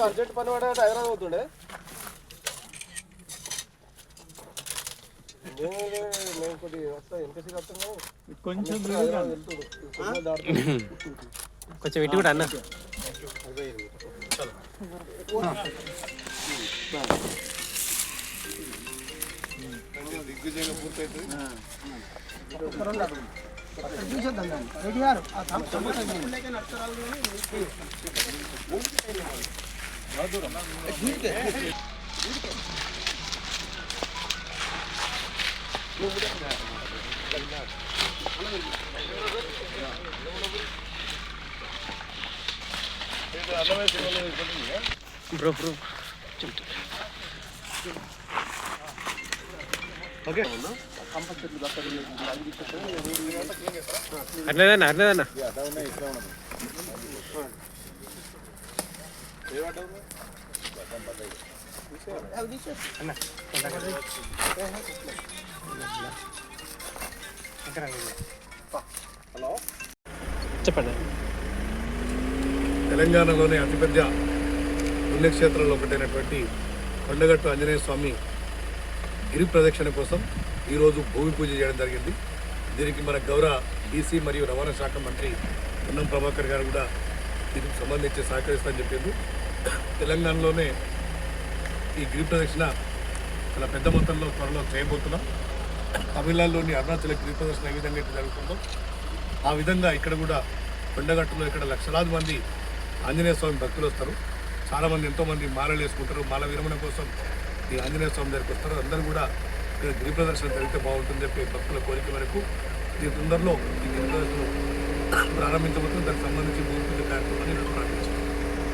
Urgent పని పడే హైదరాబాద్ పోతుండే మేము కొద్దిగా వస్తా ఎంపీసీ వస్తాం కొంచెం కొంచెం ఇటు కూడా అన్న దిగ్విజయంగా పూర్తవుతుంది రెడీ గారు బ్రో బ్రో ఓకే అట్లేదన్నా అట్లేదన్నా హలో చెప్పండి. తెలంగాణలోని అతిపెద్ద పుణ్యక్షేత్రంలో ఒకటైనటువంటి కొండగట్టు ఆంజనేయ స్వామి గిరి ప్రదక్షిణ కోసం ఈరోజు భూమి పూజ చేయడం జరిగింది. దీనికి మన గౌరవ డీసీ మరియు రవాణా శాఖ మంత్రి పొన్నం ప్రభాకర్ గారు కూడా దీనికి సంబంధించి సహకరిస్తారని చెప్పింది. తెలంగాణలోనే ఈ గిరి ప్రదక్షిణ చాలా పెద్ద మొత్తంలో త్వరలో చేయబోతున్నాం. తమిళనాడులోని అరుణాచల గిరి ప్రదక్షిణ ఏ విధంగా అయితే జరుగుతుందో ఆ విధంగా ఇక్కడ కూడా కొండగట్టులో ఇక్కడ లక్షలాది మంది ఆంజనేయ స్వామి భక్తులు వస్తారు. చాలామంది ఎంతోమంది మాలలు వేసుకుంటారు. మాల విరమణ కోసం ఈ ఆంజనేయ స్వామి దగ్గరికి వస్తారు. అందరూ కూడా ఇక్కడ గిరి ప్రదర్శన జరిగితే బాగుంటుంది చెప్పి భక్తుల కోరిక వరకు ఈ తొందరలో ఈ గిరి ప్రదర్శన ప్రారంభించబోతుంది. దానికి సంబంధించి భూమి పూజ కార్యక్రమాన్ని